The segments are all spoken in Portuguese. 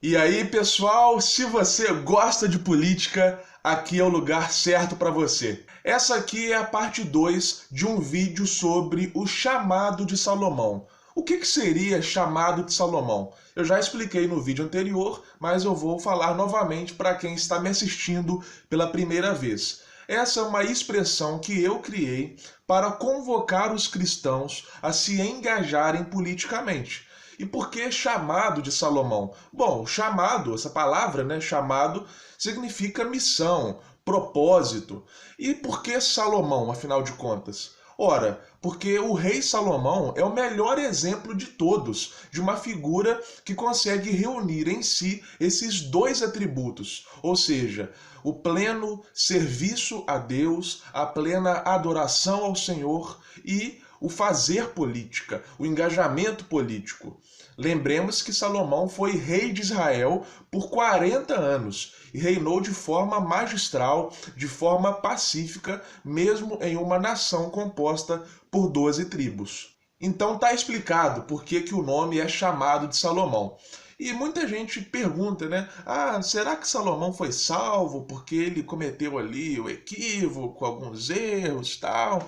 E aí, pessoal, se você gosta de política, aqui é o lugar certo para você. Essa aqui é a parte 2 de um vídeo sobre o chamado de Salomão. O que seria chamado de Salomão? Eu já expliquei no vídeo anterior, mas eu vou falar novamente para quem está me assistindo pela primeira vez. Essa é uma expressão que eu criei para convocar os cristãos a se engajarem politicamente. E por que chamado de Salomão? Bom, chamado, essa palavra, né, chamado, significa missão, propósito. E por que Salomão, afinal de contas? Ora, porque o rei Salomão é o melhor exemplo de todos, de uma figura que consegue reunir em si esses dois atributos, ou seja, o pleno serviço a Deus, a plena adoração ao Senhor e o fazer política, o engajamento político. Lembremos que Salomão foi rei de Israel por 40 anos e reinou de forma magistral, de forma pacífica, mesmo em uma nação composta por 12 tribos. Então está explicado por que o nome é chamado de Salomão. E muita gente pergunta, né? Ah, será que Salomão foi salvo porque ele cometeu ali o equívoco, alguns erros, tal?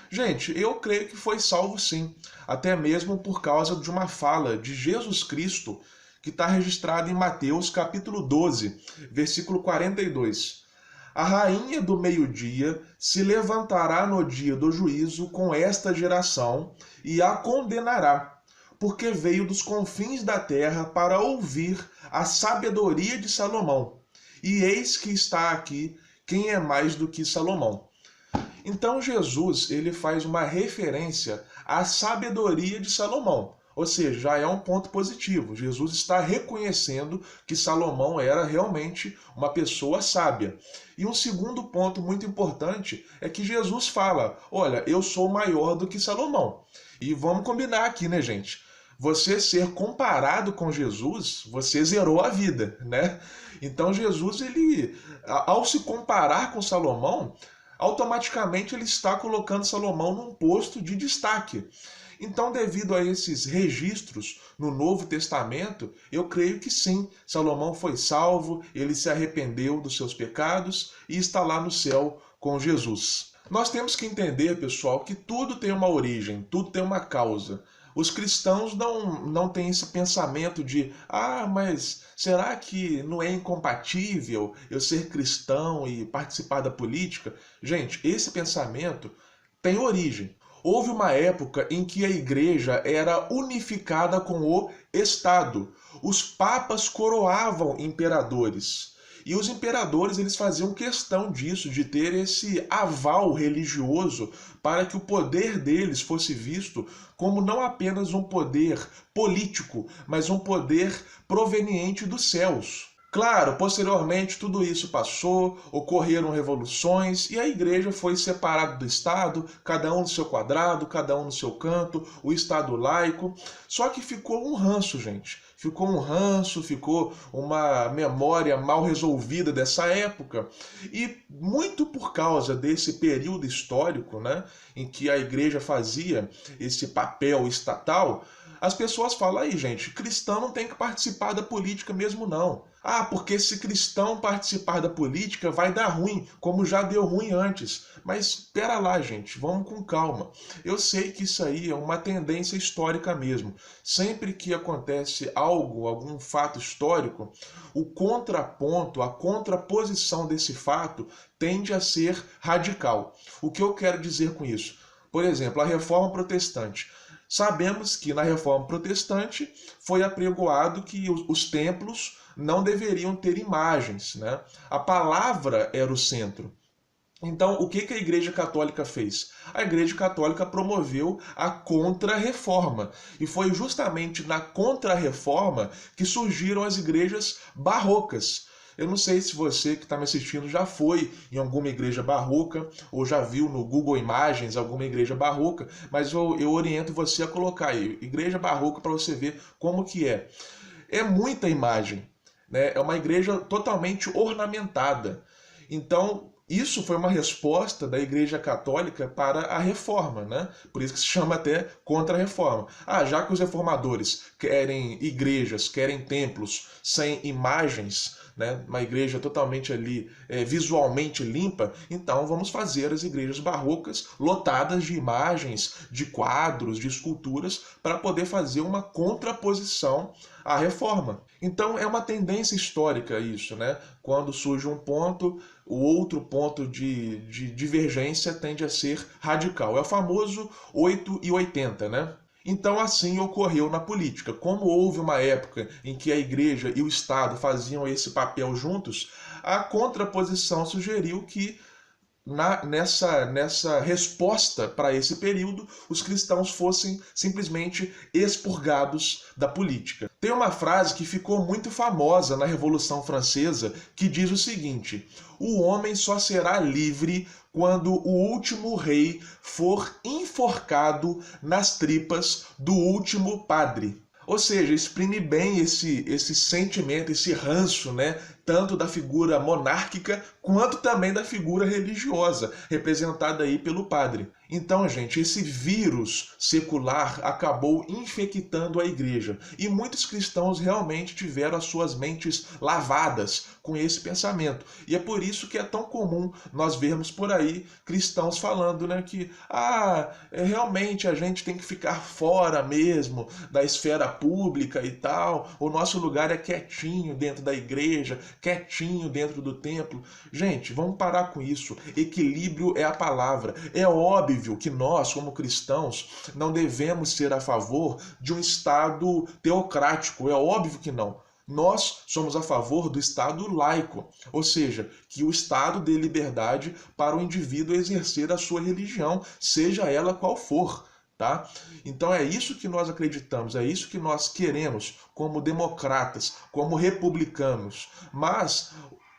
Gente, eu creio que foi salvo sim, até mesmo por causa de uma fala de Jesus Cristo que está registrada em Mateus capítulo 12, versículo 42. A rainha do meio-dia se levantará no dia do juízo com esta geração e a condenará, porque veio dos confins da terra para ouvir a sabedoria de Salomão. E eis que está aqui quem é mais do que Salomão. Então Jesus ele faz uma referência à sabedoria de Salomão. Ou seja, já é um ponto positivo. Jesus está reconhecendo que Salomão era realmente uma pessoa sábia. E um segundo ponto muito importante é que Jesus fala: olha, eu sou maior do que Salomão. E vamos combinar aqui, né, gente? Você ser comparado com Jesus, você zerou a vida, né? Então Jesus, ele, ao se comparar com Salomão, automaticamente ele está colocando Salomão num posto de destaque. Então, devido a esses registros no Novo Testamento, eu creio que sim, Salomão foi salvo, ele se arrependeu dos seus pecados e está lá no céu com Jesus. Nós temos que entender, pessoal, que tudo tem uma origem, tudo tem uma causa. Os cristãos não têm esse pensamento de, ah, mas será que não é incompatível eu ser cristão e participar da política? Gente, esse pensamento tem origem. Houve uma época em que a igreja era unificada com o Estado. Os papas coroavam imperadores. E os imperadores eles faziam questão disso, de ter esse aval religioso para que o poder deles fosse visto como não apenas um poder político, mas um poder proveniente dos céus. Claro, posteriormente tudo isso passou, ocorreram revoluções e a igreja foi separada do Estado, cada um no seu quadrado, cada um no seu canto, o Estado laico. Só que ficou um ranço, gente. Ficou um ranço, ficou uma memória mal resolvida dessa época. E muito por causa desse período histórico, né, em que a igreja fazia esse papel estatal, as pessoas falam aí, gente, cristão não tem que participar da política mesmo não. Ah, porque se cristão participar da política vai dar ruim, como já deu ruim antes. Mas espera lá, gente, vamos com calma. Eu sei que isso aí é uma tendência histórica mesmo. Sempre que acontece algo, algum fato histórico, o contraponto, a contraposição desse fato tende a ser radical. O que eu quero dizer com isso? Por exemplo, a Reforma Protestante. Sabemos que na Reforma Protestante foi apregoado que os templos não deveriam ter imagens, né? A palavra era o centro. Então, o que a Igreja Católica fez? A Igreja Católica promoveu a Contra-Reforma. E foi justamente na Contra-Reforma que surgiram as igrejas barrocas. Eu não sei se você que está me assistindo já foi em alguma igreja barroca ou já viu no Google Imagens alguma igreja barroca, mas eu oriento você a colocar aí, igreja barroca, para você ver como que é. É muita imagem, né? É uma igreja totalmente ornamentada. Então, Isso foi uma resposta da Igreja Católica para a Reforma, né? Por isso que se chama até Contra-Reforma. Já que os reformadores querem igrejas, querem templos sem imagens, né? Uma igreja totalmente ali visualmente limpa, então vamos fazer as igrejas barrocas lotadas de imagens, de quadros, de esculturas, para poder fazer uma contraposição à Reforma. Então é uma tendência histórica isso, né? Quando surge um ponto, o outro ponto de divergência tende a ser radical. É o famoso 8 e 80, né? Então assim ocorreu na política. Como houve uma época em que a igreja e o Estado faziam esse papel juntos, a contraposição sugeriu que nessa resposta para esse período, os cristãos fossem simplesmente expurgados da política. Tem uma frase que ficou muito famosa na Revolução Francesa que diz o seguinte: o homem só será livre quando o último rei for enforcado nas tripas do último padre. Ou seja, exprime bem esse sentimento, esse ranço, né? Tanto da figura monárquica quanto também da figura religiosa, representada aí pelo padre. Então, gente, esse vírus secular acabou infectando a igreja. E muitos cristãos realmente tiveram as suas mentes lavadas com esse pensamento. E é por isso que é tão comum nós vermos por aí cristãos falando, né, que realmente a gente tem que ficar fora mesmo da esfera pública e tal. O nosso lugar é quietinho dentro da igreja, quietinho dentro do templo. Gente, vamos parar com isso. Equilíbrio é a palavra. É óbvio que nós, como cristãos, não devemos ser a favor de um Estado teocrático. É óbvio que não. Nós somos a favor do Estado laico, ou seja, que o Estado dê liberdade para o indivíduo exercer a sua religião, seja ela qual for. Tá? Então é isso que nós acreditamos, é isso que nós queremos como democratas, como republicanos. Mas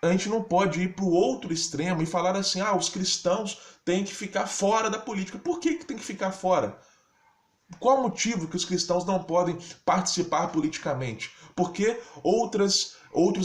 a gente não pode ir para o outro extremo e falar assim, os cristãos têm que ficar fora da política. Por que tem que ficar fora? Qual o motivo que os cristãos não podem participar politicamente? Porque outros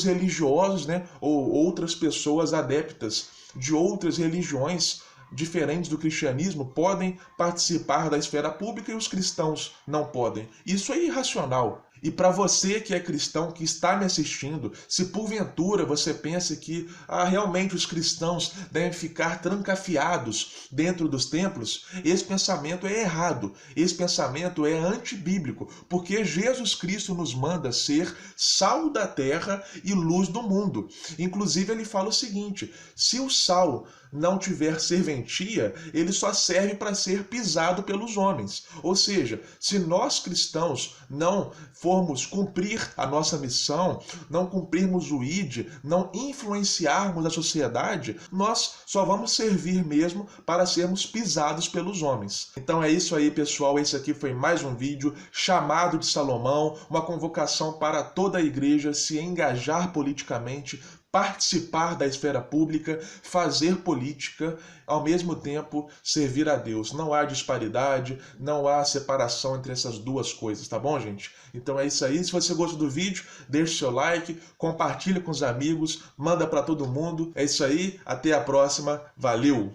religiosos, né, ou outras pessoas adeptas de outras religiões diferentes do cristianismo podem participar da esfera pública e os cristãos não podem. Isso é irracional. E para você que é cristão, que está me assistindo, se porventura você pensa que realmente os cristãos devem ficar trancafiados dentro dos templos, esse pensamento é errado, esse pensamento é antibíblico, porque Jesus Cristo nos manda ser sal da terra e luz do mundo. Inclusive ele fala o seguinte: se o sal não tiver serventia, ele só serve para ser pisado pelos homens. Ou seja, se nós cristãos não formos cumprir a nossa missão, não cumprirmos o ID, não influenciarmos a sociedade, nós só vamos servir mesmo para sermos pisados pelos homens. Então é isso aí, pessoal. Esse aqui foi mais um vídeo chamado de Salomão, uma convocação para toda a igreja se engajar politicamente, participar da esfera pública, fazer política, ao mesmo tempo servir a Deus. Não há disparidade, não há separação entre essas duas coisas, tá bom, gente? Então é isso aí. Se você gostou do vídeo, deixe seu like, compartilhe com os amigos, manda para todo mundo. É isso aí, até a próxima. Valeu!